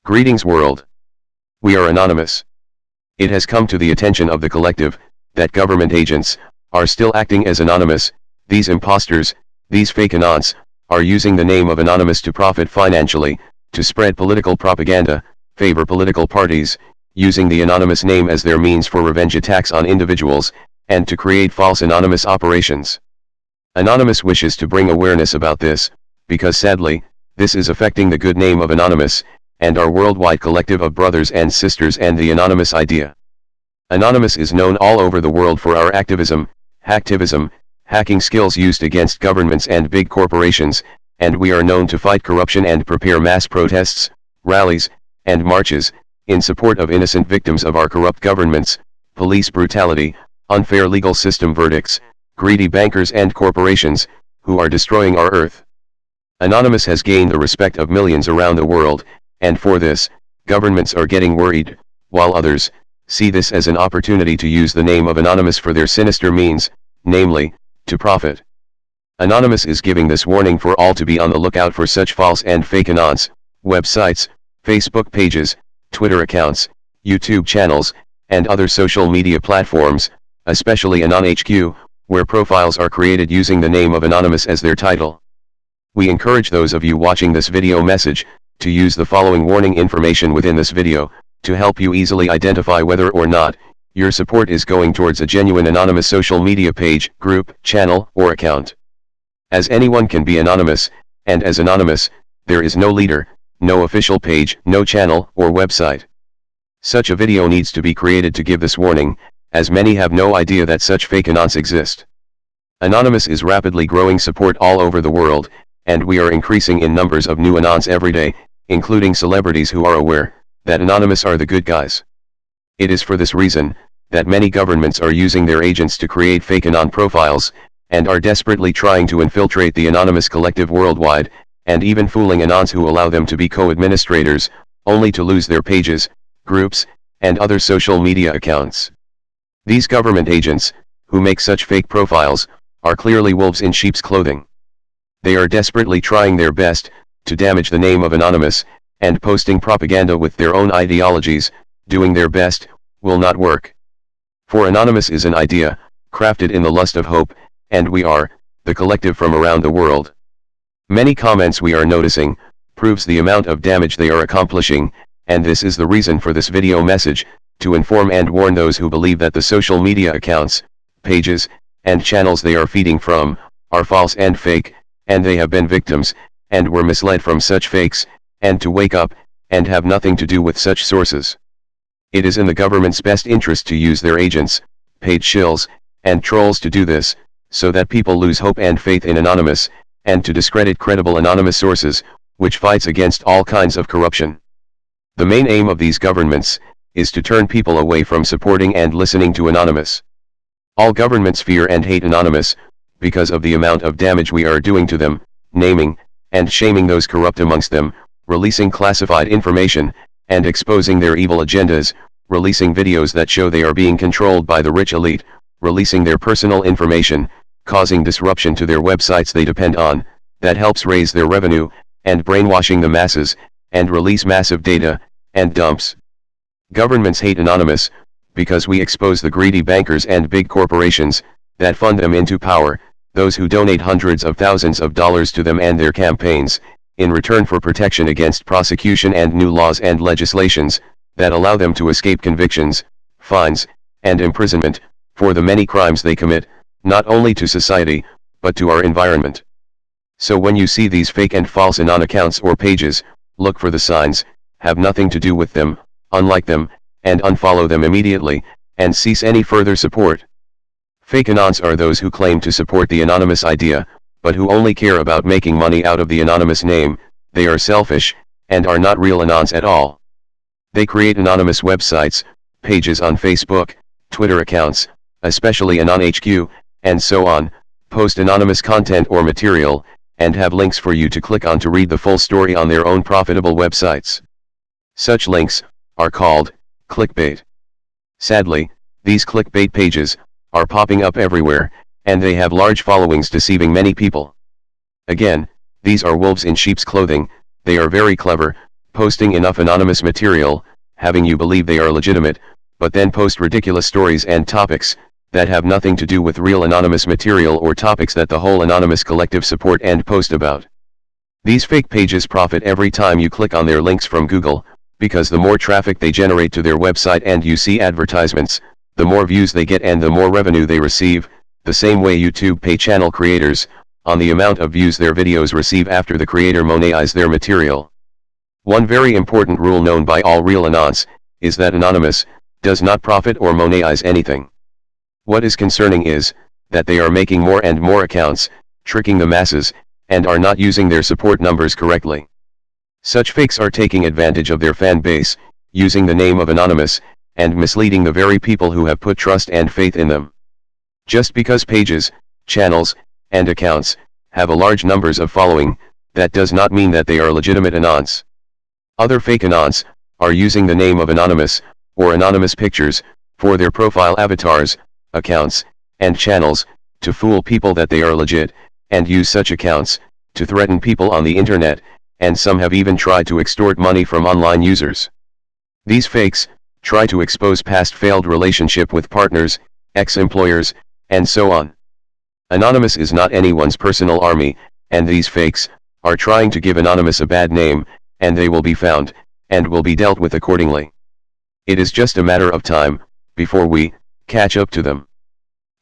Greetings world. We are anonymous. It has come to the attention of the collective, that government agents, are still acting as anonymous. These imposters, these fake anons, are using the name of anonymous to profit financially, to spread political propaganda, favor political parties, using the anonymous name as their means for revenge attacks on individuals, and to create false anonymous operations. Anonymous wishes to bring awareness about this, because sadly, this is affecting the good name of Anonymous, and our worldwide collective of brothers and sisters and the anonymous idea. Anonymous is known all over the world for our activism, hacktivism, hacking skills used against governments and big corporations, and we are known to fight corruption and prepare mass protests, rallies, and marches, in support of innocent victims of our corrupt governments, police brutality, unfair legal system verdicts, greedy bankers and corporations, who are destroying our earth. Anonymous has gained the respect of millions around the world, and for this, governments are getting worried, while others see this as an opportunity to use the name of Anonymous for their sinister means, namely, to profit. Anonymous is giving this warning for all to be on the lookout for such false and fake anons, websites, Facebook pages, Twitter accounts, YouTube channels, and other social media platforms, especially Anon HQ, where profiles are created using the name of Anonymous as their title. We encourage those of you watching this video message, to use the following warning information within this video, to help you easily identify whether or not, your support is going towards a genuine anonymous social media page, group, channel, or account. As anyone can be anonymous, and as anonymous, there is no leader, no official page, no channel, or website. Such a video needs to be created to give this warning, as many have no idea that such fake anons exist. Anonymous is rapidly growing support all over the world, and we are increasing in numbers of new anons every day, including celebrities who are aware that anonymous are the good guys. It is for this reason that many governments are using their agents to create fake anon profiles, and are desperately trying to infiltrate the anonymous collective worldwide, and even fooling anons who allow them to be co-administrators, only to lose their pages, groups, and other social media accounts. These government agents, who make such fake profiles, are clearly wolves in sheep's clothing. They are desperately trying their best to damage the name of Anonymous, and posting propaganda with their own ideologies, doing their best, will not work. For Anonymous is an idea, crafted in the lust of hope, and we are, the collective from around the world. Many comments we are noticing, proves the amount of damage they are accomplishing, and this is the reason for this video message, to inform and warn those who believe that the social media accounts, pages, and channels they are feeding from, are false and fake, and they have been victims, and were misled from such fakes, and to wake up, and have nothing to do with such sources. It is in the government's best interest to use their agents, paid shills, and trolls to do this, so that people lose hope and faith in Anonymous, and to discredit credible anonymous sources, which fights against all kinds of corruption. The main aim of these governments, is to turn people away from supporting and listening to Anonymous. All governments fear and hate Anonymous, because of the amount of damage we are doing to them, naming, and shaming those corrupt amongst them, releasing classified information, and exposing their evil agendas, releasing videos that show they are being controlled by the rich elite, releasing their personal information, causing disruption to their websites they depend on, that helps raise their revenue, and brainwashing the masses, and release massive data, and dumps. Governments hate Anonymous, because we expose the greedy bankers and big corporations, that fund them into power, those who donate hundreds of thousands of dollars to them and their campaigns, in return for protection against prosecution and new laws and legislations, that allow them to escape convictions, fines, and imprisonment, for the many crimes they commit, not only to society, but to our environment. So when you see these fake and false anon accounts or pages, look for the signs, have nothing to do with them, unlike them, and unfollow them immediately, and cease any further support. Fake anons are those who claim to support the anonymous idea, but who only care about making money out of the anonymous name. They are selfish, and are not real anons at all. They create anonymous websites, pages on Facebook, Twitter accounts, especially Anon HQ, and so on, post anonymous content or material, and have links for you to click on to read the full story on their own profitable websites. Such links are called clickbait. Sadly, these clickbait pages are popping up everywhere, and they have large followings deceiving many people. Again, these are wolves in sheep's clothing. They are very clever, posting enough anonymous material, having you believe they are legitimate, but then post ridiculous stories and topics that have nothing to do with real anonymous material or topics that the whole anonymous collective support and post about. These fake pages profit every time you click on their links from Google, because the more traffic they generate to their website and you see advertisements, the more views they get and the more revenue they receive, the same way YouTube pay channel creators on the amount of views their videos receive after the creator monetizes their material. One very important rule known by all real anons is that anonymous does not profit or monetize anything. What is concerning is that they are making more and more accounts, tricking the masses, and are not using their support numbers correctly. Such fakes are taking advantage of their fan base, using the name of anonymous, and misleading the very people who have put trust and faith in them. Just because pages, channels, and accounts have a large numbers of following, that does not mean that they are legitimate anons. Other fake anons are using the name of anonymous, or anonymous pictures, for their profile avatars, accounts, and channels, to fool people that they are legit, and use such accounts to threaten people on the internet, and some have even tried to extort money from online users. These fakes try to expose past failed relationship with partners, ex-employers, and so on. Anonymous is not anyone's personal army, and these fakes are trying to give anonymous a bad name, and they will be found, and will be dealt with accordingly. It is just a matter of time before we catch up to them.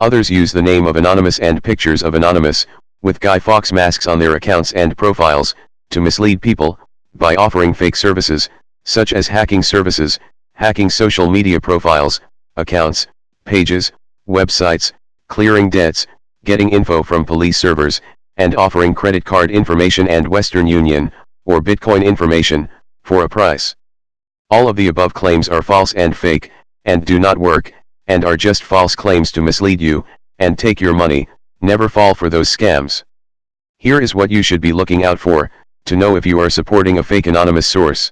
Others use the name of anonymous and pictures of anonymous, with Guy Fawkes masks on their accounts and profiles, to mislead people, by offering fake services, such as hacking services, hacking social media profiles, accounts, pages, websites, clearing debts, getting info from police servers, and offering credit card information and Western Union, or Bitcoin information, for a price. All of the above claims are false and fake, and do not work, and are just false claims to mislead you, and take your money. Never fall for those scams. Here is what you should be looking out for, to know if you are supporting a fake anonymous source.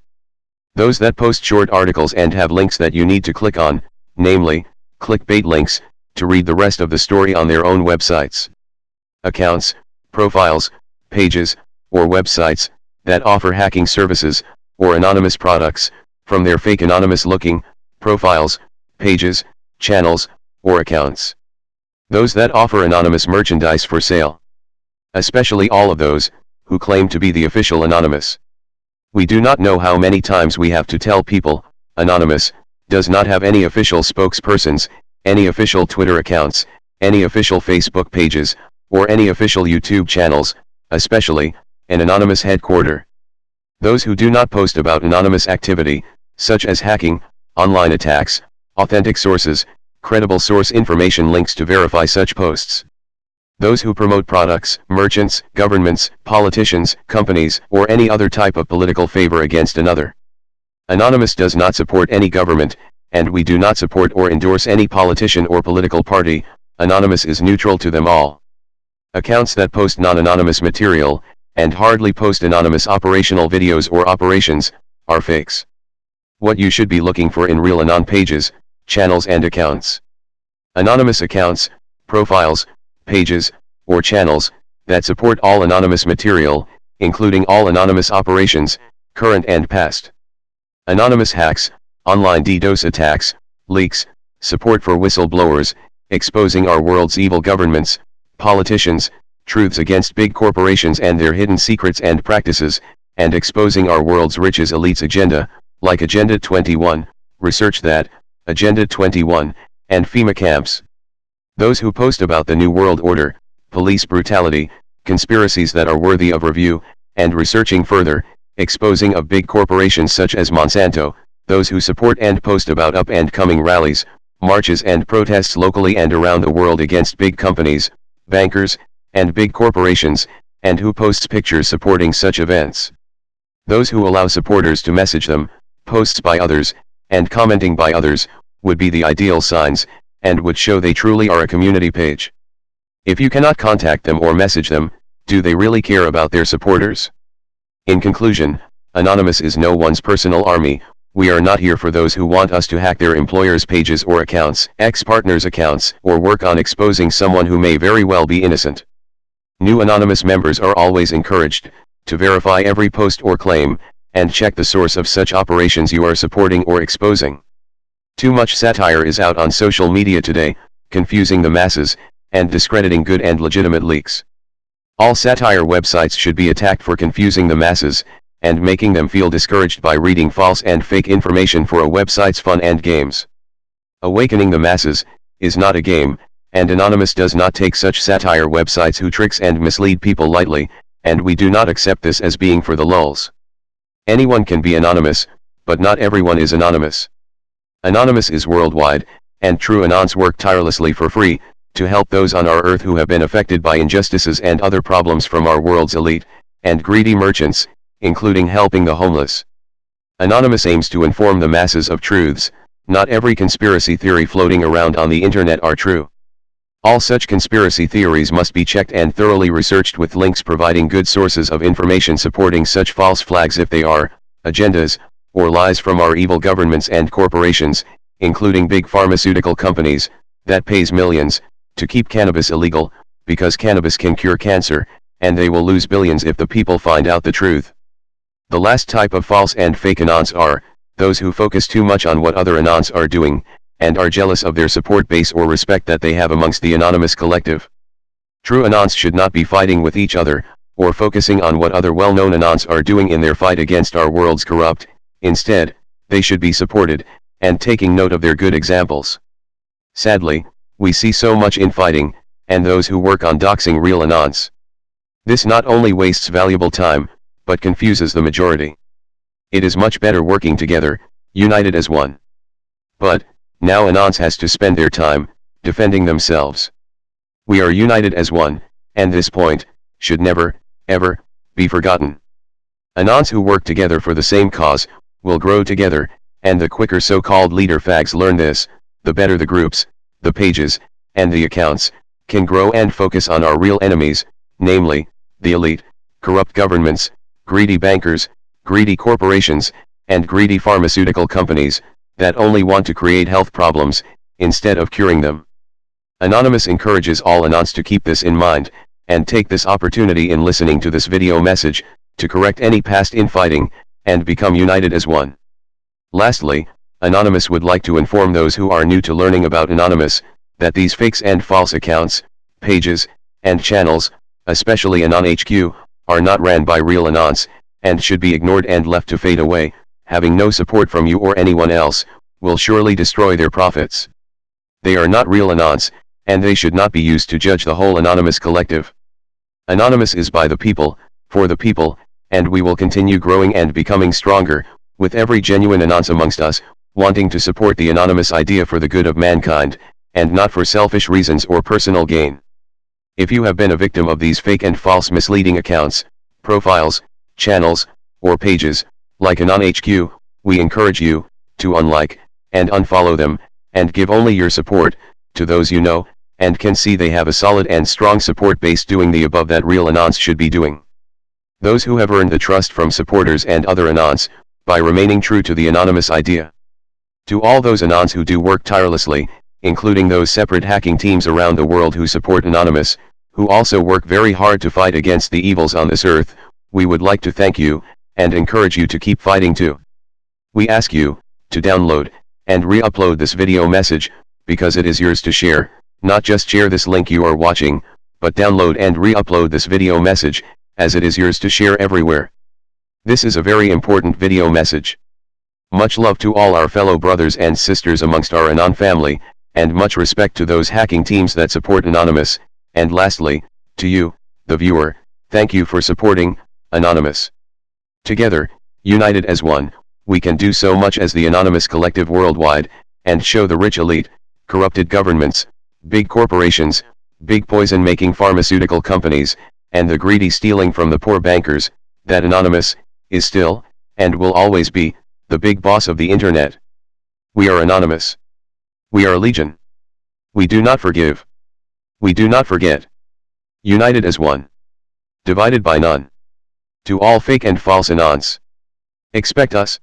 Those that post short articles and have links that you need to click on, namely, clickbait links, to read the rest of the story on their own websites. Accounts, profiles, pages, or websites that offer hacking services, or anonymous products, from their fake anonymous looking profiles, pages, channels, or accounts. Those that offer anonymous merchandise for sale. Especially all of those who claim to be the official anonymous. We do not know how many times we have to tell people, anonymous does not have any official spokespersons, any official Twitter accounts, any official Facebook pages, or any official YouTube channels, especially an anonymous headquarter. Those who do not post about anonymous activity, such as hacking, online attacks, authentic sources, credible source information links to verify such posts. Those who promote products, merchants, governments, politicians, companies, or any other type of political favor against another. Anonymous does not support any government, and we do not support or endorse any politician or political party. Anonymous is neutral to them all. Accounts that post non-anonymous material, and hardly post anonymous operational videos or operations, are fakes. What you should be looking for in real anon pages, channels and accounts. Anonymous accounts, profiles, pages, or channels that support all anonymous material, including all anonymous operations, current and past. Anonymous hacks, online DDoS attacks, leaks, support for whistleblowers, exposing our world's evil governments, politicians, truths against big corporations and their hidden secrets and practices, and exposing our world's richest elites agenda, like Agenda 21, Research That, Agenda 21, and FEMA camps. Those who post about the New World Order, police brutality, conspiracies that are worthy of review, and researching further, exposing of big corporations such as Monsanto, those who support and post about up-and-coming rallies, marches and protests locally and around the world against big companies, bankers, and big corporations, and who posts pictures supporting such events. Those who allow supporters to message them, posts by others, and commenting by others, would be the ideal signs, and would show they truly are a community page. If you cannot contact them or message them, do they really care about their supporters? In conclusion, Anonymous is no one's personal army. We are not here for those who want us to hack their employers' pages or accounts, ex-partners' accounts, or work on exposing someone who may very well be innocent. New Anonymous members are always encouraged to verify every post or claim, and check the source of such operations you are supporting or exposing. Too much satire is out on social media today, confusing the masses, and discrediting good and legitimate leaks. All satire websites should be attacked for confusing the masses, and making them feel discouraged by reading false and fake information for a website's fun and games. Awakening the masses is not a game, and Anonymous does not take such satire websites who tricks and mislead people lightly, and we do not accept this as being for the lulz. Anyone can be anonymous, but not everyone is anonymous. Anonymous is worldwide, and true anons work tirelessly for free, to help those on our earth who have been affected by injustices and other problems from our world's elite, and greedy merchants, including helping the homeless. Anonymous aims to inform the masses of truths. Not every conspiracy theory floating around on the internet are true. All such conspiracy theories must be checked and thoroughly researched with links providing good sources of information supporting such false flags if they are agendas or lies from our evil governments and corporations, including big pharmaceutical companies, that pays millions to keep cannabis illegal, because cannabis can cure cancer, and they will lose billions if the people find out the truth. The last type of false and fake anons are those who focus too much on what other anons are doing, and are jealous of their support base or respect that they have amongst the anonymous collective. True anons should not be fighting with each other, or focusing on what other well-known anons are doing in their fight against our world's corrupt. Instead, they should be supported, and taking note of their good examples. Sadly, we see so much infighting, and those who work on doxing real anons. This not only wastes valuable time, but confuses the majority. It is much better working together, united as one. But, now anons has to spend their time, defending themselves. We are united as one, and this point, should never, ever, be forgotten. Anons who work together for the same cause, will grow together, and the quicker so-called leader fags learn this, the better the groups, the pages, and the accounts, can grow and focus on our real enemies, namely, the elite, corrupt governments, greedy bankers, greedy corporations, and greedy pharmaceutical companies, that only want to create health problems, instead of curing them. Anonymous encourages all anons to keep this in mind, and take this opportunity in listening to this video message, to correct any past infighting, and become united as one. Lastly, Anonymous would like to inform those who are new to learning about Anonymous, that these fakes and false accounts, pages, and channels, especially Anon HQ, are not ran by real anons, and should be ignored and left to fade away. Having no support from you or anyone else, will surely destroy their profits. They are not real anons, and they should not be used to judge the whole anonymous collective. Anonymous is by the people, for the people, and we will continue growing and becoming stronger, with every genuine anons amongst us, wanting to support the anonymous idea for the good of mankind, and not for selfish reasons or personal gain. If you have been a victim of these fake and false misleading accounts, profiles, channels, or pages, like Anon HQ, we encourage you to unlike and unfollow them, and give only your support to those you know and can see they have a solid and strong support base doing the above that real anons should be doing. Those who have earned the trust from supporters and other anons, by remaining true to the anonymous idea. To all those anons who do work tirelessly, including those separate hacking teams around the world who support Anonymous, who also work very hard to fight against the evils on this earth, we would like to thank you, and encourage you to keep fighting too. We ask you to download and re-upload this video message, because it is yours to share. Not just share this link you are watching, but download and re-upload this video message, as it is yours to share everywhere. This is a very important video message. Much love to all our fellow brothers and sisters amongst our Anon family, and much respect to those hacking teams that support Anonymous, and lastly, to you, the viewer, thank you for supporting Anonymous. Together, united as one, we can do so much as the anonymous collective worldwide, and show the rich elite, corrupted governments, big corporations, big poison-making pharmaceutical companies, and the greedy stealing from the poor bankers, that Anonymous is still, and will always be, the big boss of the internet. We are Anonymous. We are Legion. We do not forgive. We do not forget. United as one. Divided by none. To all fake and false anons. Expect us.